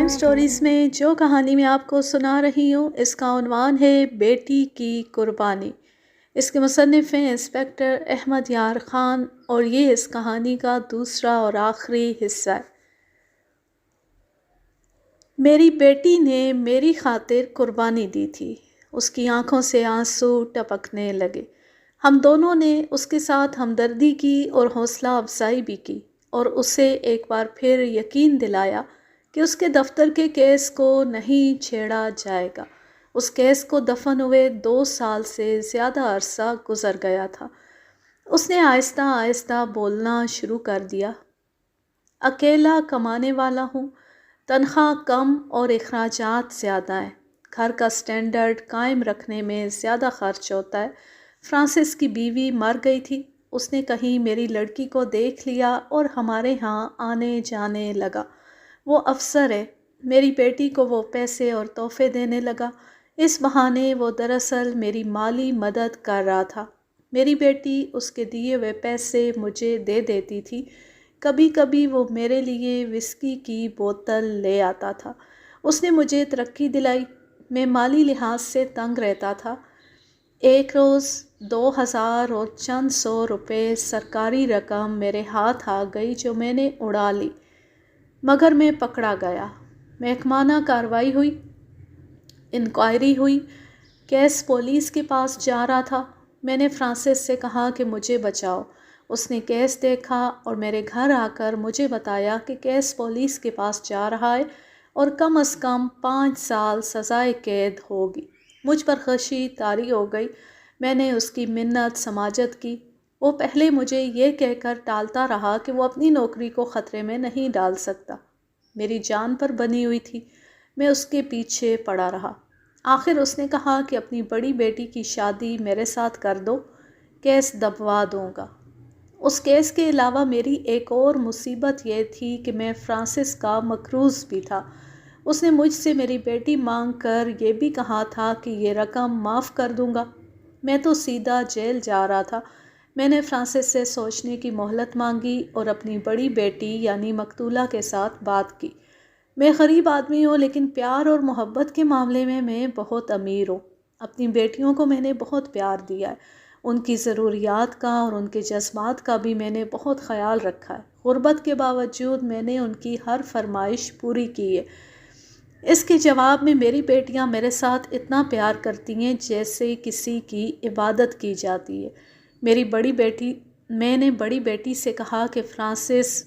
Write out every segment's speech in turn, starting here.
Crime stories میں جو کہانی میں آپ کو سنا رہی ہوں اس کا عنوان ہے بیٹی کی قربانی۔ اس کے مصنف ہیں انسپکٹر احمد یار خان اور یہ اس کہانی کا دوسرا اور آخری حصہ ہے۔ میری بیٹی نے میری خاطر قربانی دی تھی۔ اس کی آنکھوں سے آنسو ٹپکنے لگے۔ ہم دونوں نے اس کے ساتھ ہمدردی کی اور حوصلہ افزائی بھی کی اور اسے ایک بار پھر یقین دلایا کہ اس کے دفتر کے کیس کو نہیں چھیڑا جائے گا۔ اس کیس کو دفن ہوئے 2 سال سے زیادہ عرصہ گزر گیا تھا۔ اس نے آہستہ آہستہ بولنا شروع کر دیا۔ اکیلا کمانے والا ہوں، تنخواہ کم اور اخراجات زیادہ ہیں۔ گھر کا سٹینڈرڈ قائم رکھنے میں زیادہ خرچ ہوتا ہے۔ فرانسس کی بیوی مر گئی تھی۔ اس نے کہیں میری لڑکی کو دیکھ لیا اور ہمارے ہاں آنے جانے لگا۔ وہ افسر ہے۔ میری بیٹی کو وہ پیسے اور تحفے دینے لگا۔ اس بہانے وہ دراصل میری مالی مدد کر رہا تھا۔ میری بیٹی اس کے دیے ہوئے پیسے مجھے دے دیتی تھی۔ کبھی کبھی وہ میرے لیے وسکی کی بوتل لے آتا تھا۔ اس نے مجھے ترقی دلائی۔ میں مالی لحاظ سے تنگ رہتا تھا۔ ایک روز 2000 اور چند سو روپے سرکاری رقم میرے ہاتھ آ گئی جو میں نے اڑا لی، مگر میں پکڑا گیا۔ محکمانہ کارروائی ہوئی، انکوائری ہوئی، کیس پولیس کے پاس جا رہا تھا۔ میں نے فرانسس سے کہا کہ مجھے بچاؤ۔ اس نے کیس دیکھا اور میرے گھر آ کر مجھے بتایا کہ کیس پولیس کے پاس جا رہا ہے اور کم از کم 5 سال سزائے قید ہوگی۔ مجھ پر خوشی طاری ہو گئی۔ میں نے اس کی منت سماجت کی۔ وہ پہلے مجھے یہ کہہ کر ٹالتا رہا کہ وہ اپنی نوکری کو خطرے میں نہیں ڈال سکتا۔ میری جان پر بنی ہوئی تھی۔ میں اس کے پیچھے پڑا رہا۔ آخر اس نے کہا کہ اپنی بڑی بیٹی کی شادی میرے ساتھ کر دو، کیس دبوا دوں گا۔ اس کیس کے علاوہ میری ایک اور مصیبت یہ تھی کہ میں فرانسس کا مقروض بھی تھا۔ اس نے مجھ سے میری بیٹی مانگ کر یہ بھی کہا تھا کہ یہ رقم معاف کر دوں گا۔ میں تو سیدھا جیل جا رہا تھا۔ میں نے فرانسس سے سوچنے کی مہلت مانگی اور اپنی بڑی بیٹی یعنی مقتولہ کے ساتھ بات کی۔ میں غریب آدمی ہوں لیکن پیار اور محبت کے معاملے میں بہت امیر ہوں۔ اپنی بیٹیوں کو میں نے بہت پیار دیا ہے۔ ان کی ضروریات کا اور ان کے جذبات کا بھی میں نے بہت خیال رکھا ہے۔ غربت کے باوجود میں نے ان کی ہر فرمائش پوری کی ہے۔ اس کے جواب میں میری بیٹیاں میرے ساتھ اتنا پیار کرتی ہیں جیسے کسی کی عبادت کی جاتی ہے۔ میں نے بڑی بیٹی سے کہا کہ فرانسس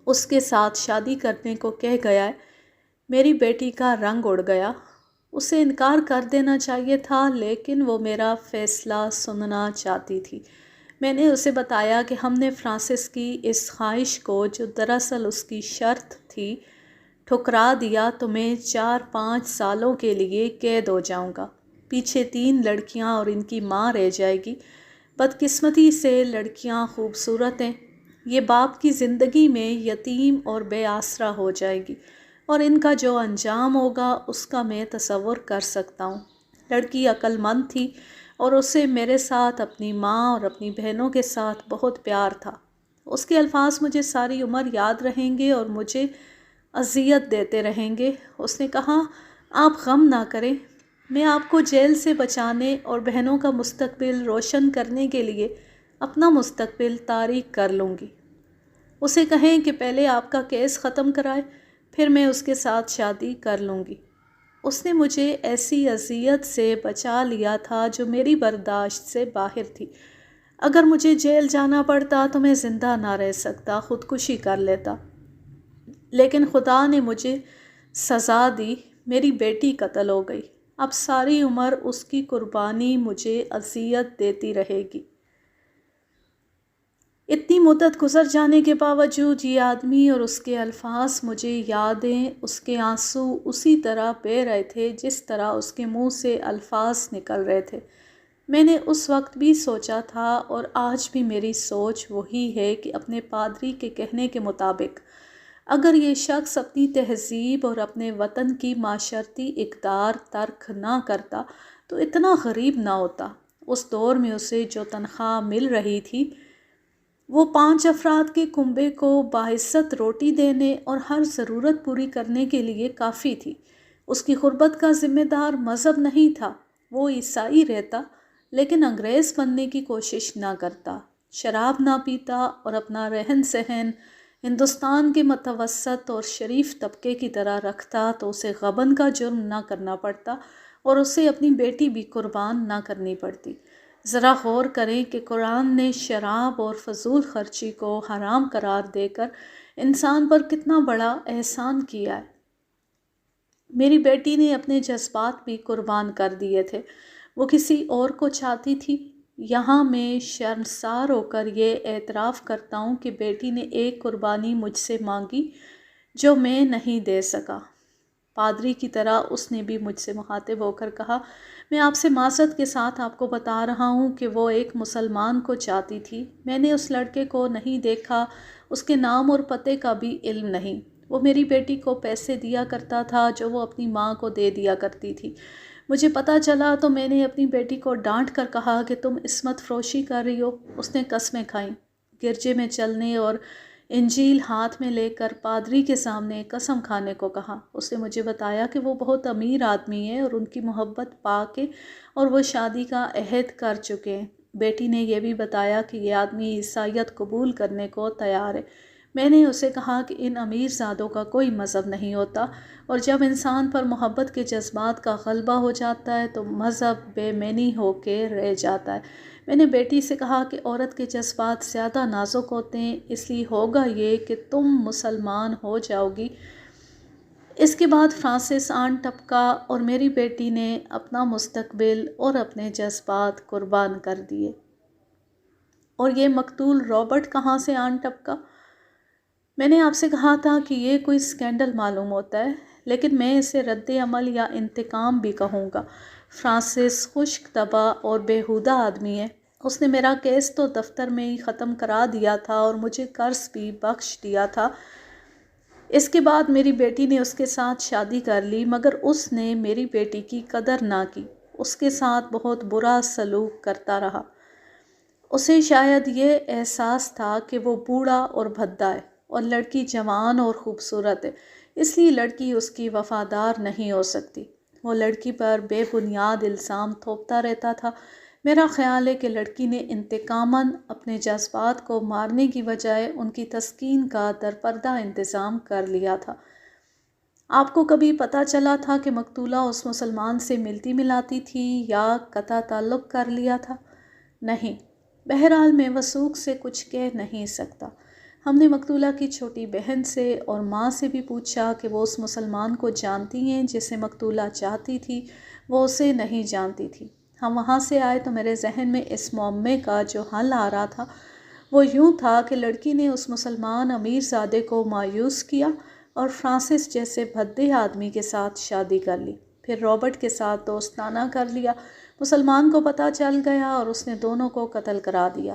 اس کے ساتھ شادی کرنے کو کہہ گیا ہے۔ میری بیٹی کا رنگ اڑ گیا۔ اسے انکار کر دینا چاہیے تھا لیکن وہ میرا فیصلہ سننا چاہتی تھی۔ میں نے اسے بتایا کہ ہم نے فرانسس کی اس خواہش کو جو دراصل اس کی شرط تھی ٹھکرا دیا تو میں 4-5 سالوں کے لیے قید ہو جاؤں گا۔ پیچھے 3 لڑکیاں اور ان کی ماں رہ جائے گی۔ بدقسمتی سے لڑکیاں خوبصورت ہیں۔ یہ باپ کی زندگی میں یتیم اور بے آسرا ہو جائے گی اور ان کا جو انجام ہوگا اس کا میں تصور کر سکتا ہوں۔ لڑکی عقل مند تھی اور اسے میرے ساتھ، اپنی ماں اور اپنی بہنوں کے ساتھ بہت پیار تھا۔ اس کے الفاظ مجھے ساری عمر یاد رہیں گے اور مجھے اذیت دیتے رہیں گے۔ اس نے کہا، آپ غم نہ کریں، میں آپ کو جیل سے بچانے اور بہنوں کا مستقبل روشن کرنے کے لیے اپنا مستقبل تاریک کر لوں گی۔ اسے کہیں کہ پہلے آپ کا کیس ختم کرائے، پھر میں اس کے ساتھ شادی کر لوں گی۔ اس نے مجھے ایسی اذیت سے بچا لیا تھا جو میری برداشت سے باہر تھی۔ اگر مجھے جیل جانا پڑتا تو میں زندہ نہ رہ سکتا، خودکشی کر لیتا۔ لیکن خدا نے مجھے سزا دی، میری بیٹی قتل ہو گئی۔ اب ساری عمر اس کی قربانی مجھے اذیت دیتی رہے گی۔ اتنی مدت گزر جانے کے باوجود یہ آدمی اور اس کے الفاظ مجھے یادیں، اس کے آنسو اسی طرح بہہ رہے تھے جس طرح اس کے منہ سے الفاظ نکل رہے تھے۔ میں نے اس وقت بھی سوچا تھا اور آج بھی میری سوچ وہی ہے کہ اپنے پادری کے کہنے کے مطابق اگر یہ شخص اپنی تہذیب اور اپنے وطن کی معاشرتی اقدار ترک نہ کرتا تو اتنا غریب نہ ہوتا۔ اس دور میں اسے جو تنخواہ مل رہی تھی وہ 5 افراد کے کنبے کو باعزت روٹی دینے اور ہر ضرورت پوری کرنے کے لیے کافی تھی۔ اس کی غربت کا ذمہ دار مذہب نہیں تھا، وہ عیسائی رہتا لیکن انگریز بننے کی کوشش نہ کرتا، شراب نہ پیتا اور اپنا رہن سہن ہندوستان کے متوسط اور شریف طبقے کی طرح رکھتا تو اسے غبن کا جرم نہ کرنا پڑتا اور اسے اپنی بیٹی بھی قربان نہ کرنی پڑتی۔ ذرا غور کریں کہ قرآن نے شراب اور فضول خرچی کو حرام قرار دے کر انسان پر کتنا بڑا احسان کیا ہے۔ میری بیٹی نے اپنے جذبات بھی قربان کر دیے تھے، وہ کسی اور کو چاہتی تھی۔ یہاں میں شرمسار ہو کر یہ اعتراف کرتا ہوں کہ بیٹی نے ایک قربانی مجھ سے مانگی جو میں نہیں دے سکا۔ پادری کی طرح اس نے بھی مجھ سے مخاطب ہو کر کہا، میں آپ سے معذرت کے ساتھ آپ کو بتا رہا ہوں کہ وہ ایک مسلمان کو چاہتی تھی۔ میں نے اس لڑکے کو نہیں دیکھا، اس کے نام اور پتے کا بھی علم نہیں۔ وہ میری بیٹی کو پیسے دیا کرتا تھا جو وہ اپنی ماں کو دے دیا کرتی تھی۔ مجھے پتہ چلا تو میں نے اپنی بیٹی کو ڈانٹ کر کہا کہ تم عصمت فروشی کر رہی ہو۔ اس نے قسمیں کھائیں، گرجے میں چلنے اور انجیل ہاتھ میں لے کر پادری کے سامنے قسم کھانے کو کہا۔ اس نے مجھے بتایا کہ وہ بہت امیر آدمی ہے اور ان کی محبت پا کے اور وہ شادی کا عہد کر چکے ہیں۔ بیٹی نے یہ بھی بتایا کہ یہ آدمی عیسائیت قبول کرنے کو تیار ہے۔ میں نے اسے کہا کہ ان امیر زادوں کا کوئی مذہب نہیں ہوتا اور جب انسان پر محبت کے جذبات کا غلبہ ہو جاتا ہے تو مذہب بے معنی ہو کے رہ جاتا ہے۔ میں نے بیٹی سے کہا کہ عورت کے جذبات زیادہ نازک ہوتے ہیں، اس لیے ہوگا یہ کہ تم مسلمان ہو جاؤ گی۔ اس کے بعد فرانسس آن ٹپکا اور میری بیٹی نے اپنا مستقبل اور اپنے جذبات قربان کر دیے۔ اور یہ مقتول رابرٹ کہاں سے آن ٹپکا؟ میں نے آپ سے کہا تھا کہ یہ کوئی سکینڈل معلوم ہوتا ہے، لیکن میں اسے رد عمل یا انتقام بھی کہوں گا۔ فرانسس خشک طبع اور بیہودہ آدمی ہے۔ اس نے میرا کیس تو دفتر میں ہی ختم کرا دیا تھا اور مجھے قرض بھی بخش دیا تھا۔ اس کے بعد میری بیٹی نے اس کے ساتھ شادی کر لی، مگر اس نے میری بیٹی کی قدر نہ کی، اس کے ساتھ بہت برا سلوک کرتا رہا۔ اسے شاید یہ احساس تھا کہ وہ بوڑھا اور بھدا ہے اور لڑکی جوان اور خوبصورت ہے، اس لیے لڑکی اس کی وفادار نہیں ہو سکتی۔ وہ لڑکی پر بے بنیاد الزام تھوپتا رہتا تھا۔ میرا خیال ہے کہ لڑکی نے انتقاماً اپنے جذبات کو مارنے کی بجائے ان کی تسکین کا درپردہ انتظام کر لیا تھا۔ آپ کو کبھی پتہ چلا تھا کہ مقتولہ اس مسلمان سے ملتی ملاتی تھی یا قطع تعلق کر لیا تھا؟ نہیں۔ بہرحال میں وثوق سے کچھ کہہ نہیں سکتا۔ ہم نے مقتولہ کی چھوٹی بہن سے اور ماں سے بھی پوچھا کہ وہ اس مسلمان کو جانتی ہیں جسے مقتولہ چاہتی تھی۔ وہ اسے نہیں جانتی تھی۔ ہم وہاں سے آئے تو میرے ذہن میں اس معمے کا جو حل آ رہا تھا وہ یوں تھا کہ لڑکی نے اس مسلمان امیر زادے کو مایوس کیا اور فرانسس جیسے بھدے آدمی کے ساتھ شادی کر لی، پھر رابرٹ کے ساتھ دوستانہ کر لیا۔ مسلمان کو پتہ چل گیا اور اس نے دونوں کو قتل کرا دیا۔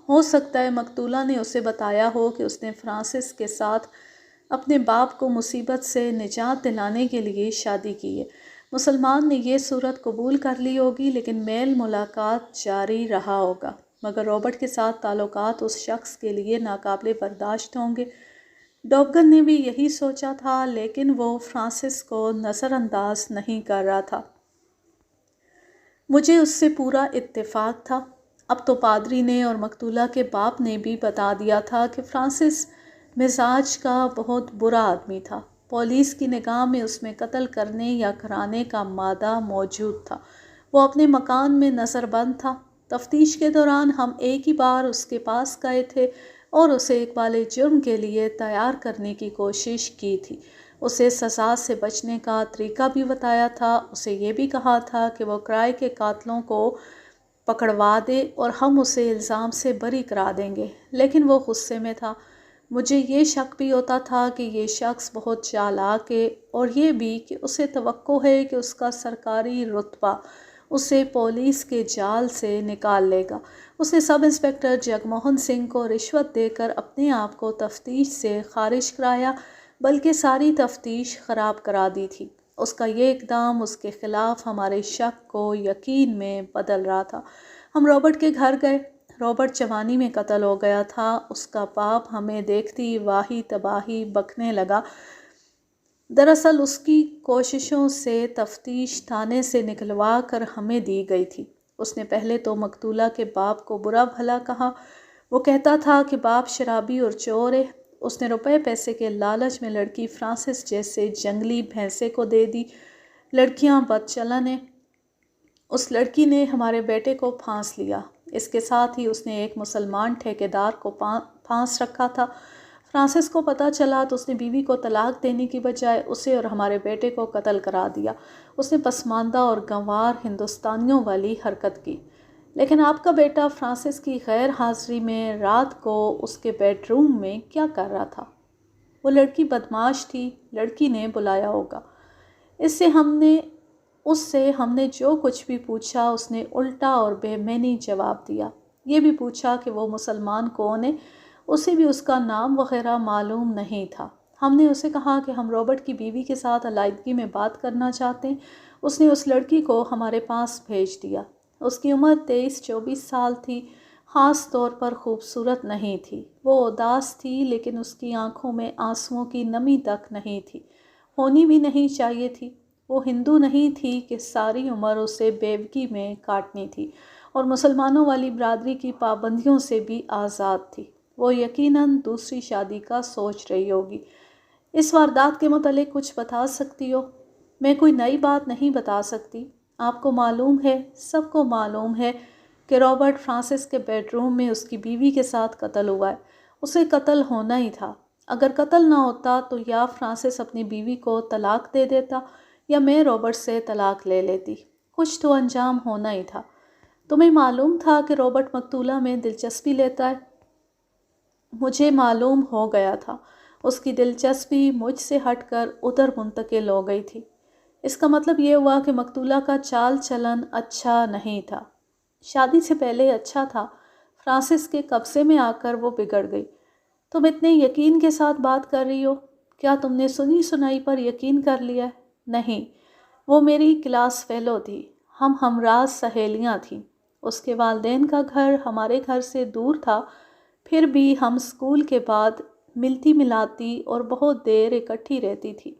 ہو سکتا ہے مقتولہ نے اسے بتایا ہو کہ اس نے فرانسس کے ساتھ اپنے باپ کو مصیبت سے نجات دلانے کے لیے شادی کی ہے۔ مسلمان نے یہ صورت قبول کر لی ہوگی لیکن میل ملاقات جاری رہا ہوگا، مگر رابرٹ کے ساتھ تعلقات اس شخص کے لیے ناقابل برداشت ہوں گے۔ ڈوگن نے بھی یہی سوچا تھا لیکن وہ فرانسس کو نظر انداز نہیں کر رہا تھا۔ مجھے اس سے پورا اتفاق تھا۔ اب تو پادری نے اور مقتولہ کے باپ نے بھی بتا دیا تھا کہ فرانسس مزاج کا بہت برا آدمی تھا۔ پولیس کی نگاہ میں اس میں قتل کرنے یا کرانے کا مادہ موجود تھا۔ وہ اپنے مکان میں نظر بند تھا۔ تفتیش کے دوران ہم ایک ہی بار اس کے پاس گئے تھے اور اسے اقبال جرم کے لیے تیار کرنے کی کوشش کی تھی۔ اسے سزا سے بچنے کا طریقہ بھی بتایا تھا۔ اسے یہ بھی کہا تھا کہ وہ کرائے کے قاتلوں کو پکڑوا دے اور ہم اسے الزام سے بری کرا دیں گے، لیکن وہ غصے میں تھا۔ مجھے یہ شک بھی ہوتا تھا کہ یہ شخص بہت چالاک ہے اور یہ بھی کہ اسے توقع ہے کہ اس کا سرکاری رتبہ اسے پولیس کے جال سے نکال لے گا۔ اس نے سب انسپکٹر جگموہن سنگھ کو رشوت دے کر اپنے آپ کو تفتیش سے خارج کرایا، بلکہ ساری تفتیش خراب کرا دی تھی۔ اس کا یہ اقدام اس کے خلاف ہمارے شک کو یقین میں بدل رہا تھا۔ ہم رابرٹ کے گھر گئے۔ رابرٹ جوانی میں قتل ہو گیا تھا۔ اس کا باپ ہمیں دیکھتی واہی تباہی بکنے لگا۔ دراصل اس کی کوششوں سے تفتیش تھانے سے نکلوا کر ہمیں دی گئی تھی۔ اس نے پہلے تو مقتولہ کے باپ کو برا بھلا کہا۔ وہ کہتا تھا کہ باپ شرابی اور چور ہے۔ اس نے روپے پیسے کے لالچ میں لڑکی فرانسس جیسے جنگلی بھینسے کو دے دی۔ لڑکیاں بد چلن ہیں۔ اس لڑکی نے ہمارے بیٹے کو پھانس لیا۔ اس کے ساتھ ہی اس نے ایک مسلمان ٹھیکیدار کو پھانس رکھا تھا۔ فرانسس کو پتہ چلا تو اس نے بیوی کو طلاق دینے کی بجائے اسے اور ہمارے بیٹے کو قتل کرا دیا۔ اس نے پسماندہ اور گنوار ہندوستانیوں والی حرکت کی۔ لیکن آپ کا بیٹا فرانسس کی غیر حاضری میں رات کو اس کے بیڈ روم میں کیا کر رہا تھا؟ وہ لڑکی بدمعاش تھی، لڑکی نے بلایا ہوگا۔ اس سے ہم نے جو کچھ بھی پوچھا اس نے الٹا اور بے معنی جواب دیا۔ یہ بھی پوچھا کہ وہ مسلمان کون ہے، اسے بھی اس کا نام وغیرہ معلوم نہیں تھا۔ ہم نے اسے کہا کہ ہم رابرٹ کی بیوی کے ساتھ علیحدگی میں بات کرنا چاہتے ہیں۔ اس نے اس لڑکی کو ہمارے پاس بھیج دیا۔ اس کی عمر 23-24 سال تھی، خاص طور پر خوبصورت نہیں تھی۔ وہ اداس تھی لیکن اس کی آنکھوں میں آنسوؤں کی نمی تک نہیں تھی، ہونی بھی نہیں چاہیے تھی۔ وہ ہندو نہیں تھی کہ ساری عمر اسے بیوگی میں کاٹنی تھی، اور مسلمانوں والی برادری کی پابندیوں سے بھی آزاد تھی۔ وہ یقیناً دوسری شادی کا سوچ رہی ہوگی۔ اس واردات کے متعلق کچھ بتا سکتی ہو؟ میں کوئی نئی بات نہیں بتا سکتی۔ آپ کو معلوم ہے، سب کو معلوم ہے کہ رابرٹ فرانسس کے بیڈ روم میں اس کی بیوی کے ساتھ قتل ہوا ہے۔ اسے قتل ہونا ہی تھا۔ اگر قتل نہ ہوتا تو یا فرانسس اپنی بیوی کو طلاق دے دیتا یا میں رابرٹ سے طلاق لے لیتی۔ کچھ تو انجام ہونا ہی تھا۔ تمہیں معلوم تھا کہ رابرٹ مقتولہ میں دلچسپی لیتا ہے؟ مجھے معلوم ہو گیا تھا۔ اس کی دلچسپی مجھ سے ہٹ کر ادھر منتقل ہو گئی تھی۔ اس کا مطلب یہ ہوا کہ مقتولہ کا چال چلن اچھا نہیں تھا۔ شادی سے پہلے اچھا تھا، فرانسس کے قبضے میں آ کر وہ بگڑ گئی۔ تم اتنے یقین کے ساتھ بات کر رہی ہو، کیا تم نے سنی سنائی پر یقین کر لیا ہے؟ نہیں، وہ میری کلاس فیلو تھی، ہم ہمراز سہیلیاں تھیں۔ اس کے والدین کا گھر ہمارے گھر سے دور تھا، پھر بھی ہم اسکول کے بعد ملتی ملاتی اور بہت دیر اکٹھی رہتی تھی۔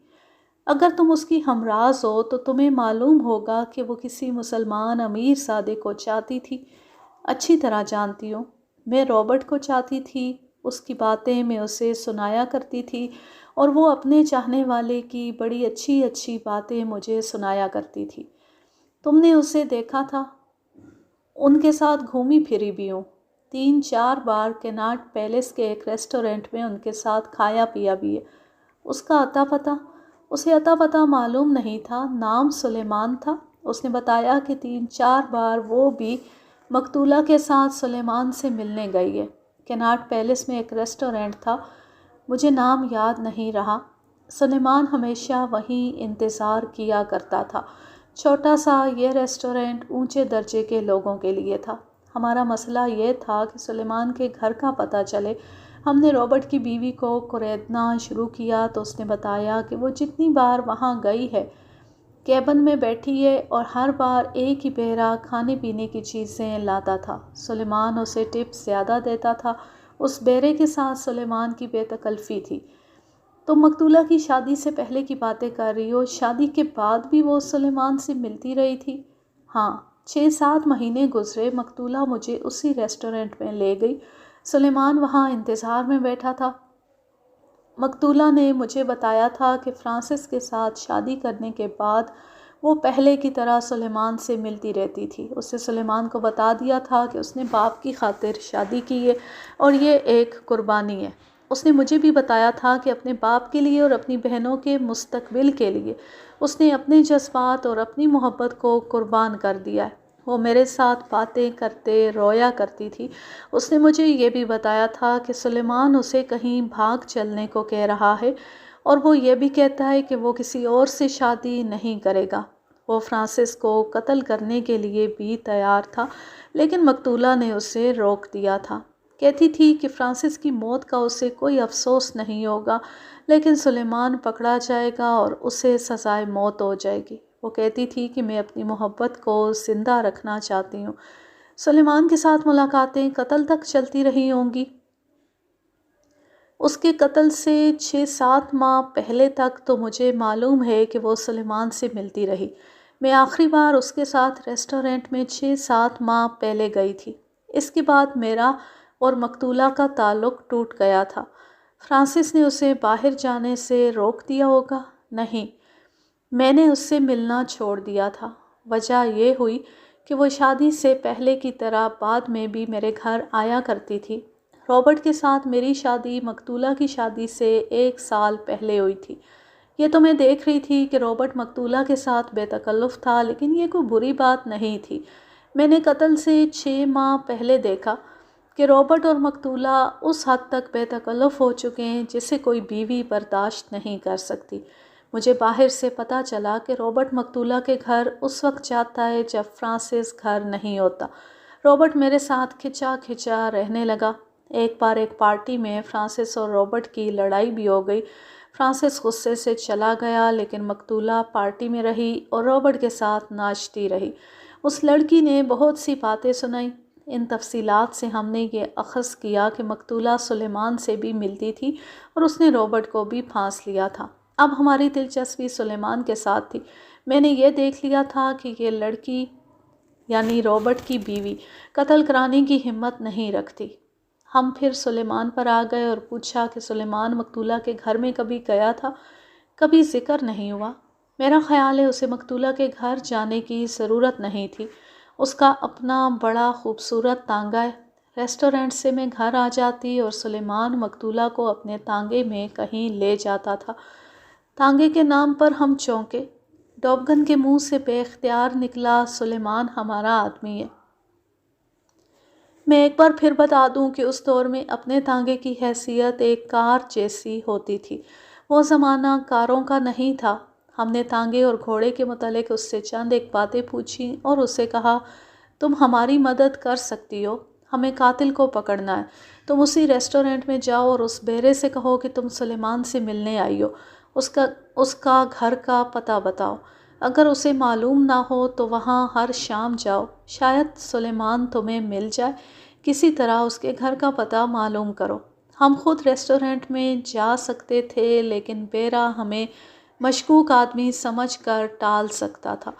اگر تم اس کی ہمراز ہو تو تمہیں معلوم ہوگا کہ وہ کسی مسلمان امیر سادے کو چاہتی تھی۔ اچھی طرح جانتی ہوں، میں رابرٹ کو چاہتی تھی۔ اس کی باتیں میں اسے سنایا کرتی تھی اور وہ اپنے چاہنے والے کی بڑی اچھی اچھی باتیں مجھے سنایا کرتی تھی۔ تم نے اسے دیکھا تھا؟ ان کے ساتھ گھومی پھری بھی ہوں۔ 3-4 بار کیناٹ پیلس کے ایک ریسٹورنٹ میں ان کے ساتھ کھایا پیا بھی ہے۔ اس کا اتا پتہ؟ اسے اتا پتہ معلوم نہیں تھا، نام سلیمان تھا۔ اس نے بتایا کہ 3-4 بار وہ بھی مقتولہ کے ساتھ سلیمان سے ملنے گئی ہے۔ کیناٹ پیلس میں ایک ریسٹورنٹ تھا، مجھے نام یاد نہیں رہا۔ سلیمان ہمیشہ وہیں انتظار کیا کرتا تھا۔ چھوٹا سا یہ ریسٹورنٹ اونچے درجے کے لوگوں کے لیے تھا۔ ہمارا مسئلہ یہ تھا کہ سلیمان کے گھر کا پتہ چلے۔ ہم نے رابرٹ کی بیوی کو کوریدنا شروع کیا تو اس نے بتایا کہ وہ جتنی بار وہاں گئی ہے کیبن میں بیٹھی ہے اور ہر بار ایک ہی بیرا کھانے پینے کی چیزیں لاتا تھا۔ سلیمان اسے ٹپ زیادہ دیتا تھا۔ اس بیرے کے ساتھ سلیمان کی بے تکلفی تھی۔ تم مقتولہ کی شادی سے پہلے کی باتیں کر رہی ہو، شادی کے بعد بھی وہ سلیمان سے ملتی رہی تھی؟ ہاں، 6-7 مہینے گزرے، مقتولہ مجھے اسی ریسٹورنٹ میں لے گئی، سلیمان وہاں انتظار میں بیٹھا تھا۔ مقتولہ نے مجھے بتایا تھا کہ فرانسس کے ساتھ شادی کرنے کے بعد وہ پہلے کی طرح سلیمان سے ملتی رہتی تھی۔ اس نے سلیمان کو بتا دیا تھا کہ اس نے باپ کی خاطر شادی کی ہے اور یہ ایک قربانی ہے۔ اس نے مجھے بھی بتایا تھا کہ اپنے باپ کے لیے اور اپنی بہنوں کے مستقبل کے لیے اس نے اپنے جذبات اور اپنی محبت کو قربان کر دیا ہے۔ وہ میرے ساتھ باتیں کرتے رویا کرتی تھی۔ اس نے مجھے یہ بھی بتایا تھا کہ سلیمان اسے کہیں بھاگ چلنے کو کہہ رہا ہے اور وہ یہ بھی کہتا ہے کہ وہ کسی اور سے شادی نہیں کرے گا۔ وہ فرانسس کو قتل کرنے کے لیے بھی تیار تھا لیکن مقتولہ نے اسے روک دیا تھا۔ کہتی تھی کہ فرانسس کی موت کا اسے کوئی افسوس نہیں ہوگا لیکن سلیمان پکڑا جائے گا اور اسے سزائے موت ہو جائے گی۔ وہ کہتی تھی کہ میں اپنی محبت کو زندہ رکھنا چاہتی ہوں۔ سلیمان کے ساتھ ملاقاتیں قتل تک چلتی رہی ہوں گی۔ اس کے قتل سے 6-7 ماہ پہلے تک تو مجھے معلوم ہے کہ وہ سلیمان سے ملتی رہی۔ میں آخری بار اس کے ساتھ ریسٹورنٹ میں 6-7 ماہ پہلے گئی تھی۔ اس کے بعد میرا اور مقتولہ کا تعلق ٹوٹ گیا تھا۔ فرانسس نے اسے باہر جانے سے روک دیا ہوگا؟ نہیں، میں نے اس سے ملنا چھوڑ دیا تھا۔ وجہ یہ ہوئی کہ وہ شادی سے پہلے کی طرح بعد میں بھی میرے گھر آیا کرتی تھی۔ رابرٹ کے ساتھ میری شادی مقتولہ کی شادی سے 1 سال پہلے ہوئی تھی۔ یہ تو میں دیکھ رہی تھی کہ رابرٹ مقتولہ کے ساتھ بے تکلف تھا، لیکن یہ کوئی بری بات نہیں تھی۔ میں نے قتل سے 6 ماہ پہلے دیکھا کہ رابرٹ اور مقتولہ اس حد تک بے تکلف ہو چکے ہیں جسے کوئی بیوی برداشت نہیں کر سکتی۔ مجھے باہر سے پتہ چلا کہ رابرٹ مقتولہ کے گھر اس وقت جاتا ہے جب فرانسس گھر نہیں ہوتا۔ رابرٹ میرے ساتھ کھچا کھچا رہنے لگا۔ ایک بار ایک پارٹی میں فرانسس اور رابرٹ کی لڑائی بھی ہو گئی۔ فرانسس غصے سے چلا گیا، لیکن مقتولہ پارٹی میں رہی اور رابرٹ کے ساتھ ناچتی رہی۔ اس لڑکی نے بہت سی باتیں سنائیں۔ ان تفصیلات سے ہم نے یہ اخذ کیا کہ مقتولہ سلیمان سے بھی ملتی تھی اور اس نے رابرٹ کو بھی پھانس لیا تھا۔ اب ہماری دلچسپی سلیمان کے ساتھ تھی۔ میں نے یہ دیکھ لیا تھا کہ یہ لڑکی یعنی رابرٹ کی بیوی قتل کرانے کی ہمت نہیں رکھتی۔ ہم پھر سلیمان پر آ گئے اور پوچھا کہ سلیمان مقتولہ کے گھر میں کبھی گیا تھا؟ کبھی ذکر نہیں ہوا۔ میرا خیال ہے اسے مقتولہ کے گھر جانے کی ضرورت نہیں تھی۔ اس کا اپنا بڑا خوبصورت تانگا ہے۔ ریسٹورنٹ سے میں گھر آ جاتی اور سلیمان مقتولہ کو اپنے تانگے میں کہیں لے جاتا تھا۔ تانگے کے نام پر ہم چونکے۔ ڈوبگن کے منہ سے بے اختیار نکلا، سلیمان ہمارا آدمی ہے۔ میں ایک بار پھر بتا دوں کہ اس دور میں اپنے تانگے کی حیثیت ایک کار جیسی ہوتی تھی۔ وہ زمانہ کاروں کا نہیں تھا۔ ہم نے تانگے اور گھوڑے کے متعلق اس سے چند ایک باتیں پوچھیں اور اسے کہا، تم ہماری مدد کر سکتی ہو، ہمیں قاتل کو پکڑنا ہے۔ تم اسی ریسٹورنٹ میں جاؤ اور اس بیرے سے کہو کہ تم سلیمان سے ملنے آئی ہو۔ اس کا گھر کا پتہ بتاؤ۔ اگر اسے معلوم نہ ہو تو وہاں ہر شام جاؤ، شاید سلیمان تمہیں مل جائے۔ کسی طرح اس کے گھر کا پتہ معلوم کرو۔ ہم خود ریسٹورنٹ میں جا سکتے تھے، لیکن بیرا ہمیں مشکوک آدمی سمجھ کر ٹال سکتا تھا۔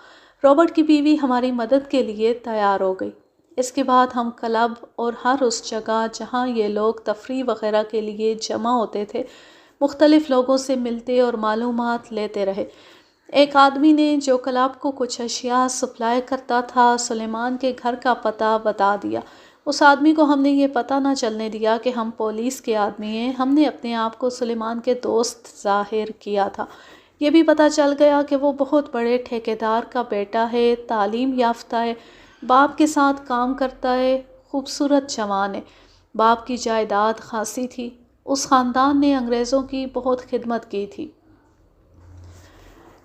رابرٹ کی بیوی ہماری مدد کے لیے تیار ہو گئی۔ اس کے بعد ہم کلب اور ہر اس جگہ جہاں یہ لوگ تفریح وغیرہ کے لیے جمع ہوتے تھے مختلف لوگوں سے ملتے اور معلومات لیتے رہے۔ ایک آدمی نے جو کلب کو کچھ اشیاء سپلائی کرتا تھا سلیمان کے گھر کا پتہ بتا دیا۔ اس آدمی کو ہم نے یہ پتہ نہ چلنے دیا کہ ہم پولیس کے آدمی ہیں۔ ہم نے اپنے آپ کو سلیمان کے دوست ظاہر کیا تھا۔ یہ بھی پتہ چل گیا کہ وہ بہت بڑے ٹھیکیدار کا بیٹا ہے، تعلیم یافتہ ہے، باپ کے ساتھ کام کرتا ہے، خوبصورت جوان ہے۔ باپ کی جائیداد خاصی تھی۔ اس خاندان نے انگریزوں کی بہت خدمت کی تھی۔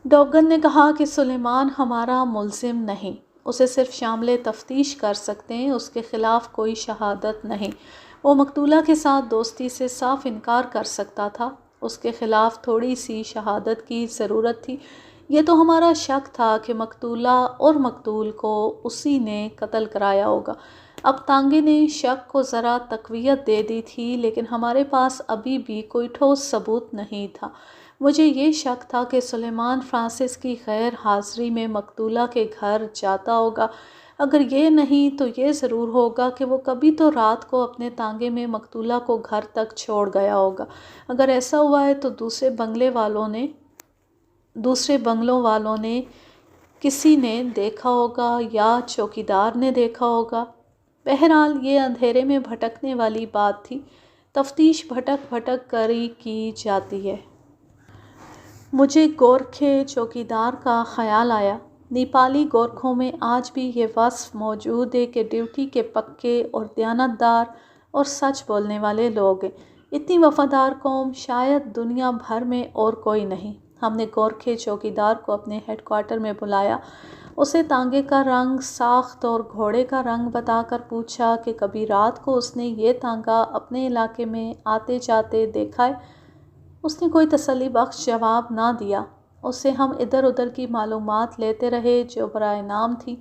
ڈوبگن نے کہا کہ سلیمان ہمارا ملزم نہیں، اسے صرف شامل تفتیش کر سکتے ہیں، اس کے خلاف کوئی شہادت نہیں۔ وہ مقتولہ کے ساتھ دوستی سے صاف انکار کر سکتا تھا، اس کے خلاف تھوڑی سی شہادت کی ضرورت تھی۔ یہ تو ہمارا شک تھا کہ مقتولہ اور مقتول کو اسی نے قتل کرایا ہوگا۔ اب تانگے نے شک کو ذرا تقویت دے دی تھی، لیکن ہمارے پاس ابھی بھی کوئی ٹھوس ثبوت نہیں تھا۔ مجھے یہ شک تھا کہ سلیمان فرانسس کی غیر حاضری میں مقتولہ کے گھر جاتا ہوگا۔ اگر یہ نہیں تو یہ ضرور ہوگا کہ وہ کبھی تو رات کو اپنے تانگے میں مقتولہ کو گھر تک چھوڑ گیا ہوگا۔ اگر ایسا ہوا ہے تو دوسرے بنگلوں والوں نے کسی نے دیکھا ہوگا یا چوکیدار نے دیکھا ہوگا۔ بہرحال یہ اندھیرے میں بھٹکنے والی بات تھی۔ تفتیش بھٹک بھٹک کر ہی کی جاتی ہے۔ مجھے گورکھے چوکیدار کا خیال آیا۔ نیپالی گورکھوں میں آج بھی یہ وصف موجود ہے کہ ڈیوٹی کے پکے اور دیانتدار اور سچ بولنے والے لوگ ہیں۔ اتنی وفادار قوم شاید دنیا بھر میں اور کوئی نہیں۔ ہم نے گورکھے چوکیدار کو اپنے ہیڈ کوارٹر میں بلایا، اسے تانگے کا رنگ، ساخت اور گھوڑے کا رنگ بتا کر پوچھا کہ کبھی رات کو اس نے یہ تانگا اپنے علاقے میں آتے جاتے دیکھا ہے۔ اس نے کوئی تسلی بخش جواب نہ دیا۔ اس سے ہم ادھر ادھر کی معلومات لیتے رہے جو برائے نام تھی۔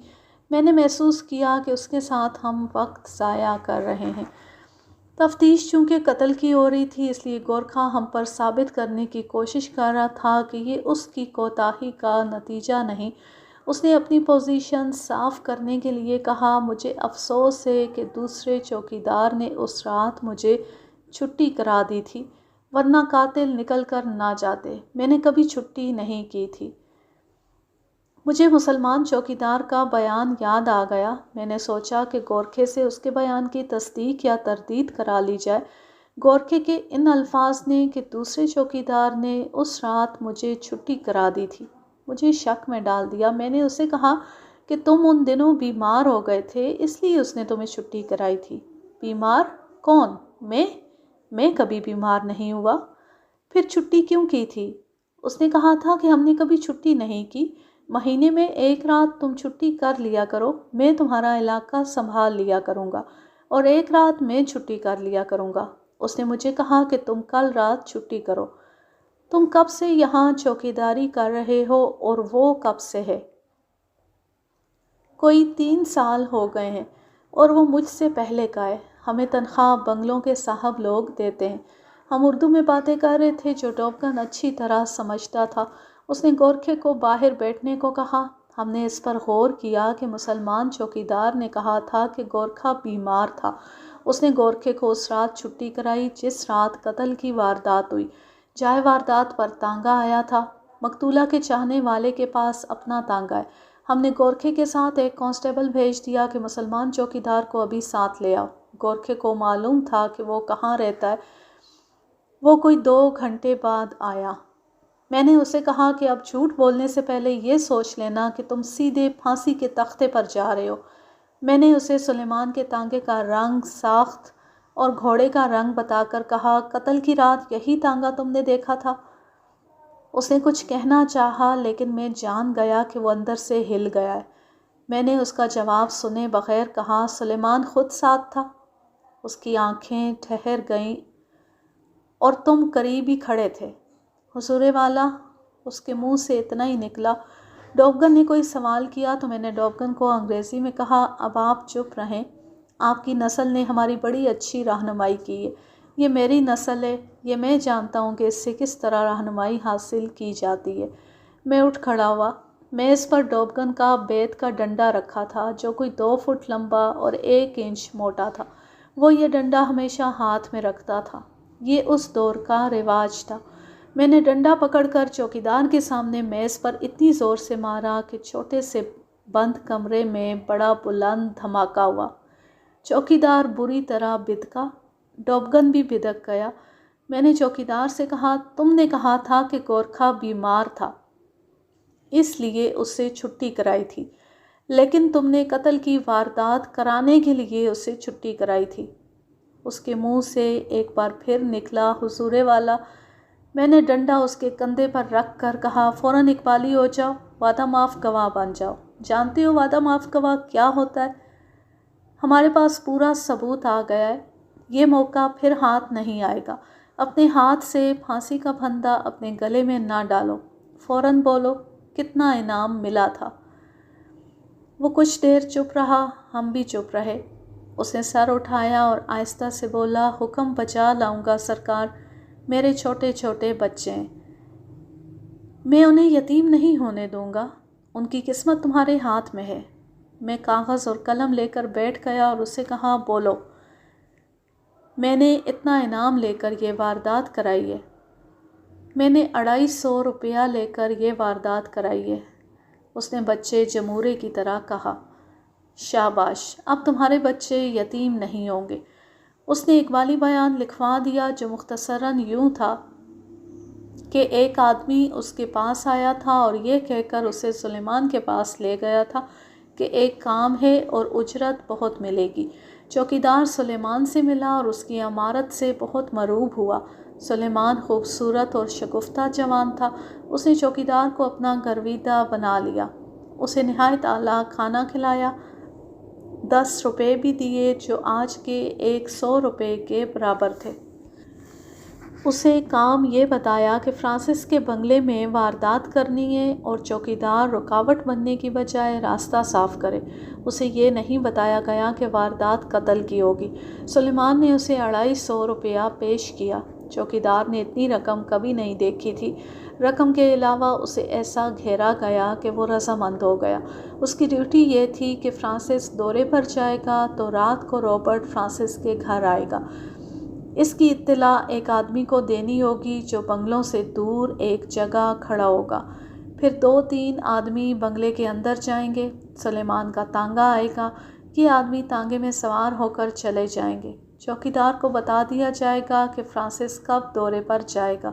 میں نے محسوس کیا کہ اس کے ساتھ ہم وقت ضائع کر رہے ہیں۔ تفتیش چونکہ قتل کی ہو رہی تھی، اس لیے گورکھا ہم پر ثابت کرنے کی کوشش کر رہا تھا کہ یہ اس کی کوتاہی کا نتیجہ نہیں۔ اس نے اپنی پوزیشن صاف کرنے کے لیے کہا، مجھے افسوس ہے کہ دوسرے چوکیدار نے اس رات مجھے چھٹی کرا دی تھی، ورنہ قاتل نکل کر نہ جاتے۔ میں نے کبھی چھٹی نہیں کی تھی۔ مجھے مسلمان چوکیدار کا بیان یاد آ گیا۔ میں نے سوچا کہ گورکھے سے اس کے بیان کی تصدیق یا تردید کرا لی جائے۔ گورکھے کے ان الفاظ نے کہ دوسرے چوکیدار نے اس رات مجھے چھٹی کرا دی تھی مجھے شک میں ڈال دیا۔ میں نے اسے کہا کہ تم ان دنوں بیمار ہو گئے تھے، اس لیے اس نے تمہیں چھٹی کرائی تھی۔ بیمار؟ کون؟ میں کبھی بیمار نہیں ہوا۔ پھر چھٹی کیوں کی تھی؟ اس نے کہا تھا کہ ہم نے کبھی چھٹی نہیں کی، مہینے میں ایک رات تم چھٹی کر لیا کرو، میں تمہارا علاقہ سنبھال لیا کروں گا، اور ایک رات میں چھٹی کر لیا کروں گا۔ اس نے مجھے کہا کہ تم کل رات چھٹی کرو۔ تم کب سے یہاں چوکیداری کر رہے ہو اور وہ کب سے ہے؟ کوئی 3 سال ہو گئے ہیں، اور وہ مجھ سے پہلے کا ہے۔ ہمیں تنخواہ بنگلوں کے صاحب لوگ دیتے ہیں۔ ہم اردو میں باتیں کر رہے تھے جو ڈوبگن اچھی طرح سمجھتا تھا۔ اس نے گورکھے کو باہر بیٹھنے کو کہا۔ ہم نے اس پر غور کیا کہ مسلمان چوکیدار نے کہا تھا کہ گورکھا بیمار تھا۔ اس نے گورکھے کو اس رات چھٹی کرائی جس رات قتل کی واردات ہوئی۔ جائے واردات پر تانگا آیا تھا۔ مقتولہ کے چاہنے والے کے پاس اپنا تانگا ہے۔ ہم نے گورکھے کے ساتھ ایک کانسٹیبل بھیج دیا کہ مسلمان چوکیدار کو ابھی ساتھ لے آؤ۔ گورکھے کو معلوم تھا کہ وہ کہاں رہتا ہے۔ وہ کوئی 2 گھنٹے بعد آیا۔ میں نے اسے کہا کہ اب جھوٹ بولنے سے پہلے یہ سوچ لینا کہ تم سیدھے پھانسی کے تختے پر جا رہے ہو۔ میں نے اسے سلیمان کے تانگے کا رنگ، ساخت اور گھوڑے کا رنگ بتا کر کہا، قتل کی رات یہی تانگا تم نے دیکھا تھا؟ اس نے کچھ کہنا چاہا لیکن میں جان گیا کہ وہ اندر سے ہل گیا ہے۔ میں نے اس کا جواب سنے بغیر کہا، سلیمان خود ساتھ تھا؟ اس کی آنکھیں ٹھہر گئیں، اور تم قریب ہی کھڑے تھے؟ حضور والا، اس کے منہ سے اتنا ہی نکلا۔ ڈوبگن نے کوئی سوال کیا تو میں نے ڈوبگن کو انگریزی میں کہا، اب آپ چپ رہیں، آپ کی نسل نے ہماری بڑی اچھی رہنمائی کی ہے۔ یہ میری نسل ہے، یہ میں جانتا ہوں کہ اس سے کس طرح رہنمائی حاصل کی جاتی ہے۔ میں اٹھ کھڑا ہوا۔ میز پر ڈوبگن کا بیت کا ڈنڈا رکھا تھا جو کوئی 2 فٹ لمبا اور 1 انچ موٹا تھا۔ وہ یہ ڈنڈا ہمیشہ ہاتھ میں رکھتا تھا۔ یہ اس دور کا رواج تھا۔ میں نے ڈنڈا پکڑ کر چوکیدار کے سامنے میز پر اتنی زور سے مارا کہ چھوٹے سے بند کمرے میں بڑا بلند دھماکہ ہوا۔ چوکیدار بری طرح بدکا۔ ڈوبگن بھی بدک گیا۔ میں نے چوکیدار سے کہا، تم نے کہا تھا کہ گورکھا بیمار تھا، اس لیے اس سے چھٹی کرائی تھی، لیکن تم نے قتل کی واردات کرانے کے لیے اسے چھٹی کرائی تھی۔ اس کے منہ سے ایک بار پھر نکلا، حضور والا۔ میں نے ڈنڈا اس کے کندھے پر رکھ کر کہا، فوراً اقبالی ہو جاؤ، وعدہ معاف گواہ بن جاؤ۔ جانتے ہو وعدہ معاف گواہ کیا ہوتا ہے؟ ہمارے پاس پورا ثبوت آ گیا ہے، یہ موقع پھر ہاتھ نہیں آئے گا۔ اپنے ہاتھ سے پھانسی کا پھندا اپنے گلے میں نہ ڈالو، فوراً بولو کتنا انعام ملا تھا۔ وہ کچھ دیر چپ رہا، ہم بھی چپ رہے۔ اس نے سر اٹھایا اور آہستہ سے بولا، حکم بجا لاؤں گا سرکار، میرے چھوٹے چھوٹے بچے ہیں، میں انہیں یتیم نہیں ہونے دوں گا، ان کی قسمت تمہارے ہاتھ میں ہے۔ میں کاغذ اور قلم لے کر بیٹھ گیا اور اسے کہا، بولو۔ میں نے اتنا انعام لے کر یہ واردات کرائی ہے، میں نے 250 روپیہ لے کر یہ واردات کرائی ہے۔ اس نے بچے جمورے کی طرح کہا، شاباش، اب تمہارے بچے یتیم نہیں ہوں گے۔ اس نے اقبالی بیان لکھوا دیا جو مختصراً یوں تھا کہ ایک آدمی اس کے پاس آیا تھا اور یہ کہہ کر اسے سلیمان کے پاس لے گیا تھا کہ ایک کام ہے اور اجرت بہت ملے گی۔ چوکیدار سلیمان سے ملا اور اس کی عمارت سے بہت مرعوب ہوا۔ سلیمان خوبصورت اور شگفتہ جوان تھا۔ اس نے چوکیدار کو اپنا گرویدہ بنا لیا، اسے نہایت اعلیٰ کھانا کھلایا، 10 روپے بھی دیے جو آج کے 100 روپے کے برابر تھے۔ اسے کام یہ بتایا کہ فرانسس کے بنگلے میں واردات کرنی ہے اور چوکیدار رکاوٹ بننے کی بجائے راستہ صاف کرے۔ اسے یہ نہیں بتایا گیا کہ واردات قتل کی ہوگی۔ سلیمان نے اسے 250 روپیہ پیش کیا۔ چوکیدار نے اتنی رقم کبھی نہیں دیکھی تھی۔ رقم کے علاوہ اسے ایسا گھیرا گیا کہ وہ رضامند ہو گیا۔ اس کی ڈیوٹی یہ تھی کہ فرانسس دورے پر جائے گا تو رات کو رابرٹ فرانسس کے گھر آئے گا۔ اس کی اطلاع ایک آدمی کو دینی ہوگی جو بنگلوں سے دور ایک جگہ کھڑا ہوگا۔ پھر 2-3 آدمی بنگلے کے اندر جائیں گے۔ سلیمان کا تانگا آئے گا۔ یہ آدمی تانگے میں سوار ہو کر چلے جائیں گے۔ چوکیدار کو بتا دیا جائے گا کہ فرانسس کب دورے پر جائے گا۔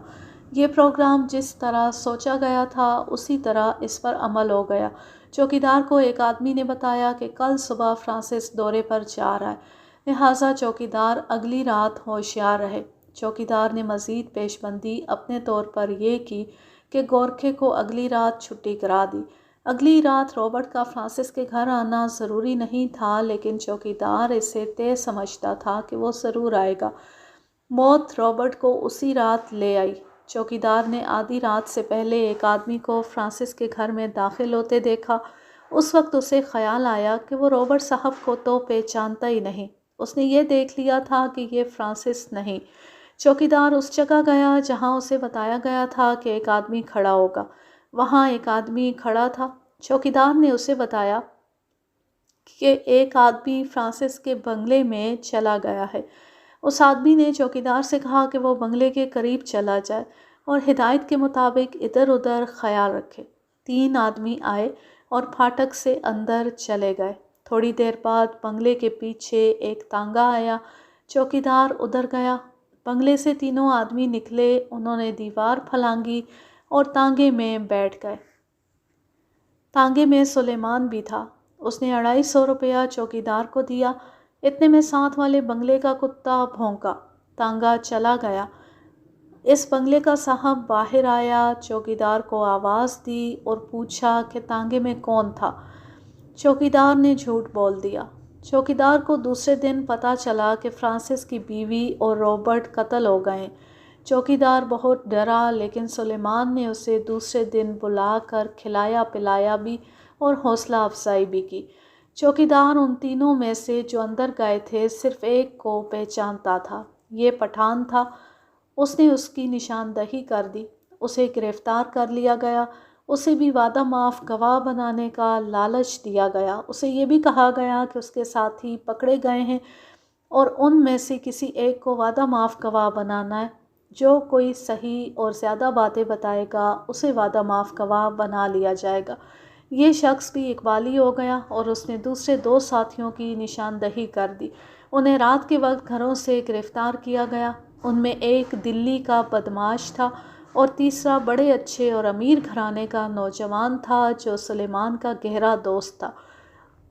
یہ پروگرام جس طرح سوچا گیا تھا اسی طرح اس پر عمل ہو گیا۔ چوکیدار کو ایک آدمی نے بتایا کہ کل صبح فرانسس دورے پر جا رہا ہے، لہٰذا چوکیدار اگلی رات ہوشیار رہے۔ چوکیدار نے مزید پیش بندی اپنے طور پر یہ کی کہ گورکھے کو اگلی رات چھٹی کرا دی۔ اگلی رات رابرٹ کا فرانسس کے گھر آنا ضروری نہیں تھا، لیکن چوکیدار اسے طے سمجھتا تھا کہ وہ ضرور آئے گا۔ موت رابرٹ کو اسی رات لے آئی۔ چوکیدار نے آدھی رات سے پہلے ایک آدمی کو فرانسس کے گھر میں داخل ہوتے دیکھا۔ اس وقت اسے خیال آیا کہ وہ رابرٹ صاحب کو تو پہچانتا ہی نہیں۔ اس نے یہ دیکھ لیا تھا کہ یہ فرانسس نہیں۔ چوکیدار اس جگہ گیا جہاں اسے بتایا گیا تھا کہ ایک آدمی کھڑا ہوگا۔ وہاں ایک آدمی کھڑا تھا۔ چوکیدار نے اسے بتایا کہ ایک آدمی فرانسس کے بنگلے میں چلا گیا ہے۔ اس آدمی نے چوکیدار سے کہا کہ وہ بنگلے کے قریب چلا جائے اور ہدایت کے مطابق ادھر ادھر خیال رکھے۔ 3 آدمی آئے اور پھاٹک سے اندر چلے گئے۔ تھوڑی دیر بعد بنگلے کے پیچھے ایک تانگا آیا۔ چوکیدار ادھر گیا۔ بنگلے سے 3 آدمی نکلے۔ انہوں نے دیوار پھلانگی اور تانگے میں بیٹھ گئے۔ تانگے میں سلیمان بھی تھا۔ اس نے 250 روپیہ چوکیدار کو دیا۔ اتنے میں ساتھ والے بنگلے کا کتا بھونکا۔ تانگا چلا گیا۔ اس بنگلے کا صاحب باہر آیا، چوکیدار کو آواز دی اور پوچھا کہ تانگے میں کون تھا۔ چوکیدار نے جھوٹ بول دیا۔ چوکیدار کو دوسرے دن پتہ چلا کہ فرانسس کی بیوی اور رابرٹ قتل ہو گئے۔ چوکیدار بہت ڈرا، لیکن سلیمان نے اسے دوسرے دن بلا کر کھلایا پلایا بھی اور حوصلہ افزائی بھی کی۔ چوکیدار ان تینوں میں سے جو اندر گئے تھے صرف ایک کو پہچانتا تھا۔ یہ پٹھان تھا۔ اس نے اس کی نشاندہی کر دی۔ اسے گرفتار کر لیا گیا۔ اسے بھی وعدہ معاف گواہ بنانے کا لالچ دیا گیا۔ اسے یہ بھی کہا گیا کہ اس کے ساتھی پکڑے گئے ہیں اور ان میں سے کسی ایک کو وعدہ معاف گواہ بنانا ہے۔ جو کوئی صحیح اور زیادہ باتیں بتائے گا اسے وعدہ معاف گواہ بنا لیا جائے گا۔ یہ شخص بھی اقبالی ہو گیا اور اس نے دوسرے 2 ساتھیوں کی نشاندہی کر دی۔ انہیں رات کے وقت گھروں سے گرفتار کیا گیا۔ ان میں ایک دلی کا بدمعاش تھا اور تیسرا بڑے اچھے اور امیر گھرانے کا نوجوان تھا جو سلیمان کا گہرا دوست تھا۔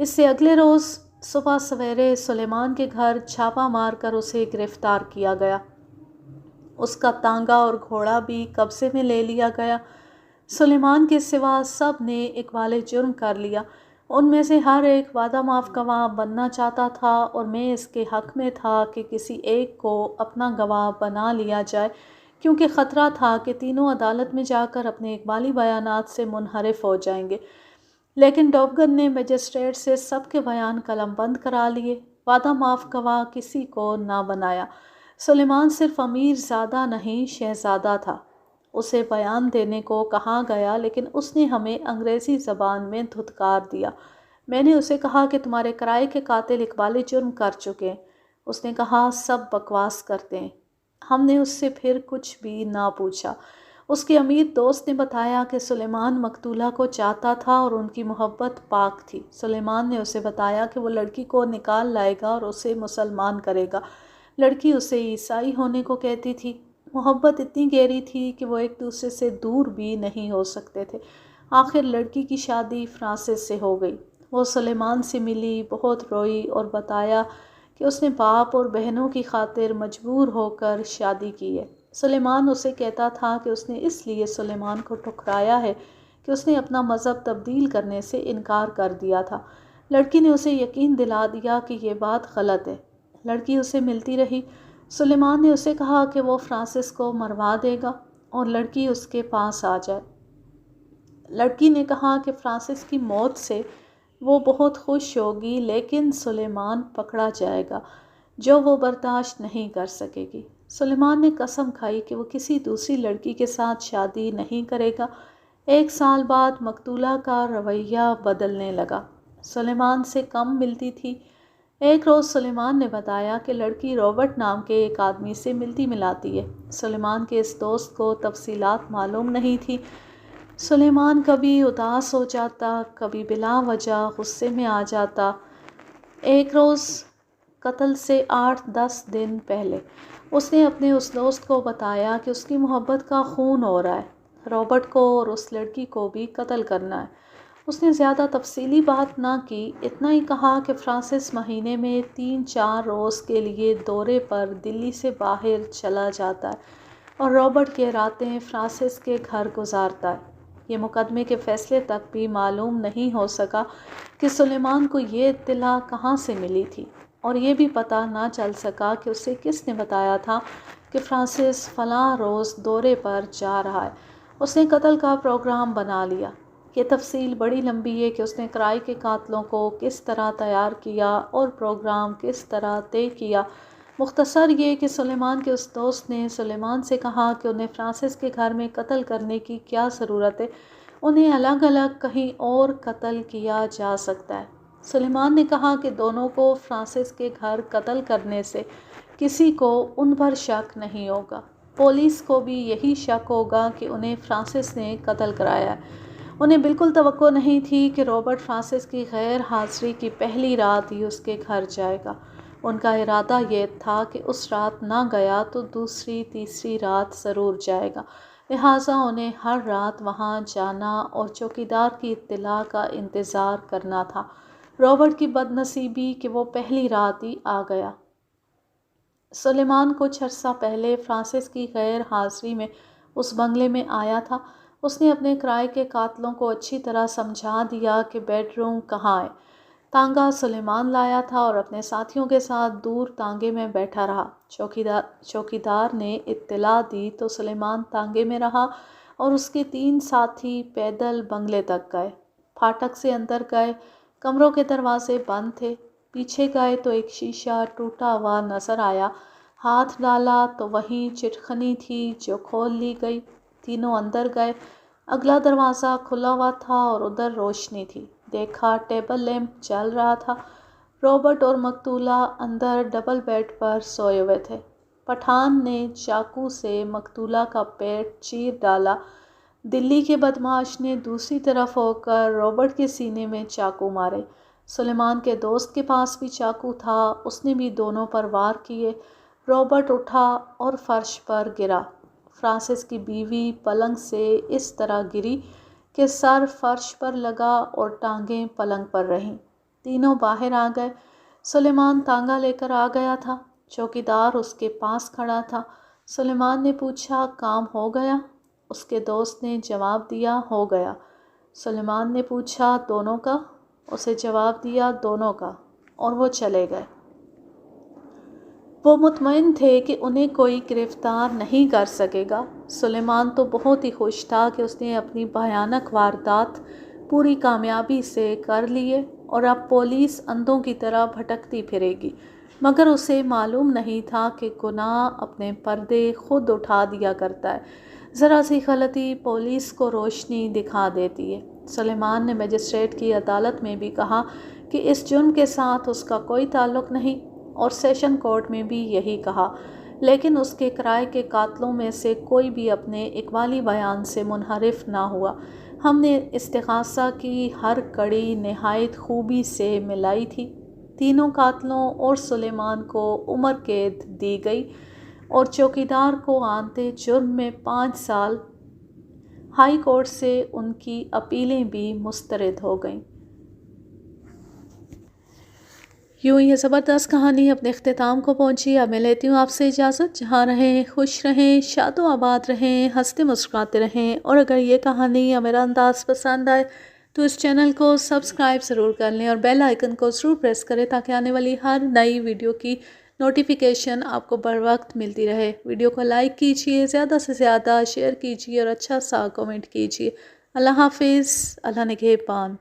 اس سے اگلے روز صبح سویرے سلیمان کے گھر چھاپا مار کر اسے گرفتار کیا گیا۔ اس کا تانگا اور گھوڑا بھی قبضے میں لے لیا گیا۔ سلیمان کے سوا سب نے اقبال جرم کر لیا۔ ان میں سے ہر ایک وعدہ معاف گواہ بننا چاہتا تھا اور میں اس کے حق میں تھا کہ کسی ایک کو اپنا گواہ بنا لیا جائے، کیونکہ خطرہ تھا کہ تینوں عدالت میں جا کر اپنے اقبالی بیانات سے منحرف ہو جائیں گے۔ لیکن ڈوبگن نے مجسٹریٹ سے سب کے بیان قلم بند کرا لیے۔ وعدہ معاف گواہ کسی کو نہ بنایا۔ سلیمان صرف امیر زادہ نہیں، شہزادہ تھا۔ اسے بیان دینے کو کہا گیا، لیکن اس نے ہمیں انگریزی زبان میں دھتکار دیا۔ میں نے اسے کہا کہ تمہارے کرائے کے قاتل اقبال جرم کر چکے ہیں۔ اس نے کہا سب بکواس کرتے ہیں۔ ہم نے اس سے پھر کچھ بھی نہ پوچھا۔ اس کے امیر دوست نے بتایا کہ سلیمان مقتولہ کو چاہتا تھا اور ان کی محبت پاک تھی۔ سلیمان نے اسے بتایا کہ وہ لڑکی کو نکال لائے گا اور اسے مسلمان کرے گا۔ لڑکی اسے عیسائی ہونے کو کہتی تھی۔ محبت اتنی گہری تھی کہ وہ ایک دوسرے سے دور بھی نہیں ہو سکتے تھے۔ آخر لڑکی کی شادی فرانسس سے ہو گئی۔ وہ سلیمان سے ملی، بہت روئی اور بتایا کہ اس نے باپ اور بہنوں کی خاطر مجبور ہو کر شادی کی ہے۔ سلیمان اسے کہتا تھا کہ اس نے اس لیے سلیمان کو ٹھکرایا ہے کہ اس نے اپنا مذہب تبدیل کرنے سے انکار کر دیا تھا۔ لڑکی نے اسے یقین دلا دیا کہ یہ بات غلط ہے۔ لڑکی اسے ملتی رہی۔ سلیمان نے اسے کہا کہ وہ فرانسس کو مروا دے گا اور لڑکی اس کے پاس آ جائے۔ لڑکی نے کہا کہ فرانسس کی موت سے وہ بہت خوش ہوگی، لیکن سلیمان پکڑا جائے گا جو وہ برداشت نہیں کر سکے گی۔ سلیمان نے قسم کھائی کہ وہ کسی دوسری لڑکی کے ساتھ شادی نہیں کرے گا۔ 1 سال بعد مقتولہ کا رویہ بدلنے لگا، سلیمان سے کم ملتی تھی۔ ایک روز سلیمان نے بتایا کہ لڑکی رابرٹ نام کے ایک آدمی سے ملتی ملاتی ہے۔ سلیمان کے اس دوست کو تفصیلات معلوم نہیں تھی۔ سلیمان کبھی اداس ہو جاتا، کبھی بلا وجہ غصے میں آ جاتا۔ ایک روز قتل سے 8-10 دن پہلے اس نے اپنے اس دوست کو بتایا کہ اس کی محبت کا خون ہو رہا ہے، رابرٹ کو اور اس لڑکی کو بھی قتل کرنا ہے۔ اس نے زیادہ تفصیلی بات نہ کی، اتنا ہی کہا کہ فرانسس مہینے میں 3-4 روز کے لیے دورے پر دلی سے باہر چلا جاتا ہے اور رابرٹ کے راتیں فرانسس کے گھر گزارتا ہے۔ یہ مقدمے کے فیصلے تک بھی معلوم نہیں ہو سکا کہ سلیمان کو یہ اطلاع کہاں سے ملی تھی، اور یہ بھی پتہ نہ چل سکا کہ اسے کس نے بتایا تھا کہ فرانسس فلاں روز دورے پر جا رہا ہے۔ اس نے قتل کا پروگرام بنا لیا۔ یہ تفصیل بڑی لمبی ہے کہ اس نے کرائے کے قاتلوں کو کس طرح تیار کیا اور پروگرام کس طرح طے کیا۔ مختصر یہ کہ سلیمان کے اس دوست نے سلیمان سے کہا کہ انہیں فرانسس کے گھر میں قتل کرنے کی کیا ضرورت ہے، انہیں الگ الگ کہیں اور قتل کیا جا سکتا ہے۔ سلیمان نے کہا کہ دونوں کو فرانسس کے گھر قتل کرنے سے کسی کو ان پر شک نہیں ہوگا، پولیس کو بھی یہی شک ہوگا کہ انہیں فرانسس نے قتل کرایا ہے۔ انہیں بالکل توقع نہیں تھی کہ رابرٹ فرانسس کی غیر حاضری کی پہلی رات ہی اس کے گھر جائے گا۔ ان کا ارادہ یہ تھا کہ اس رات نہ گیا تو دوسری تیسری رات ضرور جائے گا، لہٰذا انہیں ہر رات وہاں جانا اور چوکیدار کی اطلاع کا انتظار کرنا تھا۔ رابرٹ کی بد نصیبی کہ وہ پہلی رات ہی آ گیا۔ سلیمان کچھ عرصہ پہلے فرانسس کی غیر حاضری میں اس بنگلے میں آیا تھا۔ اس نے اپنے کرائے کے قاتلوں کو اچھی طرح سمجھا دیا کہ بیڈ روم کہاں ہے۔ تانگا سلیمان لایا تھا اور اپنے ساتھیوں کے ساتھ دور تانگے میں بیٹھا رہا۔ چوکیدار نے اطلاع دی تو سلیمان تانگے میں رہا اور اس کے 3 ساتھی پیدل بنگلے تک گئے۔ پھاٹک سے اندر گئے، کمروں کے دروازے بند تھے۔ پیچھے گئے تو ایک شیشہ ٹوٹا ہوا نظر آیا، ہاتھ ڈالا تو وہیں چٹخنی تھی جو کھول لی گئی۔ تینوں اندر گئے، اگلا دروازہ کھلا ہوا تھا اور ادھر روشنی تھی۔ دیکھا ٹیبل لیمپ جل رہا تھا۔ رابرٹ اور مقتولہ اندر ڈبل بیڈ پر سوئے ہوئے تھے۔ پٹھان نے چاقو سے مقتولہ کا پیٹ چیر ڈالا۔ دلی کے بدمعاش نے دوسری طرف ہو کر رابرٹ کے سینے میں چاقو مارے۔ سلیمان کے دوست کے پاس بھی چاقو تھا، اس نے بھی دونوں پر وار کیے۔ رابرٹ اٹھا اور فرش پر گرا۔ فرانسس کی بیوی پلنگ سے اس طرح گری کہ سر فرش پر لگا اور ٹانگیں پلنگ پر رہیں۔ تینوں باہر آ گئے۔ سلیمان تانگا لے کر آ گیا تھا، چوکیدار اس کے پاس کھڑا تھا۔ سلیمان نے پوچھا، کام ہو گیا؟ اس کے دوست نے جواب دیا، ہو گیا۔ سلیمان نے پوچھا، دونوں کا؟ اسے جواب دیا، دونوں کا، اور وہ چلے گئے۔ وہ مطمئن تھے کہ انہیں کوئی گرفتار نہیں کر سکے گا۔ سلیمان تو بہت ہی خوش تھا کہ اس نے اپنی بھیانک واردات پوری کامیابی سے کر لی ہے اور اب پولیس اندھوں کی طرح بھٹکتی پھرے گی، مگر اسے معلوم نہیں تھا کہ گناہ اپنے پردے خود اٹھا دیا کرتا ہے۔ ذرا سی غلطی پولیس کو روشنی دکھا دیتی ہے۔ سلیمان نے مجسٹریٹ کی عدالت میں بھی کہا کہ اس جرم کے ساتھ اس کا کوئی تعلق نہیں، اور سیشن کورٹ میں بھی یہی کہا، لیکن اس کے کرائے کے قاتلوں میں سے کوئی بھی اپنے اقبالی بیان سے منحرف نہ ہوا۔ ہم نے استغاثہ کی ہر کڑی نہایت خوبی سے ملائی تھی۔ تینوں قاتلوں اور سلیمان کو عمر قید دی گئی اور چوکیدار کو آنتے جرم میں 5 سال۔ ہائی کورٹ سے ان کی اپیلیں بھی مسترد ہو گئیں۔ یوں یہ زبردست کہانی اپنے اختتام کو پہنچی۔ اب میں لیتی ہوں آپ سے اجازت۔ جہاں رہیں خوش رہیں، شاد و آباد رہیں، ہنستے مسکراتے رہیں، اور اگر یہ کہانی یا میرا انداز پسند آئے تو اس چینل کو سبسکرائب ضرور کر لیں اور بیل آئیکن کو ضرور پریس کریں تاکہ آنے والی ہر نئی ویڈیو کی نوٹیفیکیشن آپ کو بر وقت ملتی رہے۔ ویڈیو کو لائک کیجیے، زیادہ سے زیادہ شیئر کیجیے اور اچھا سا کمنٹ کیجیے۔ اللہ حافظ، اللہ نگہبان۔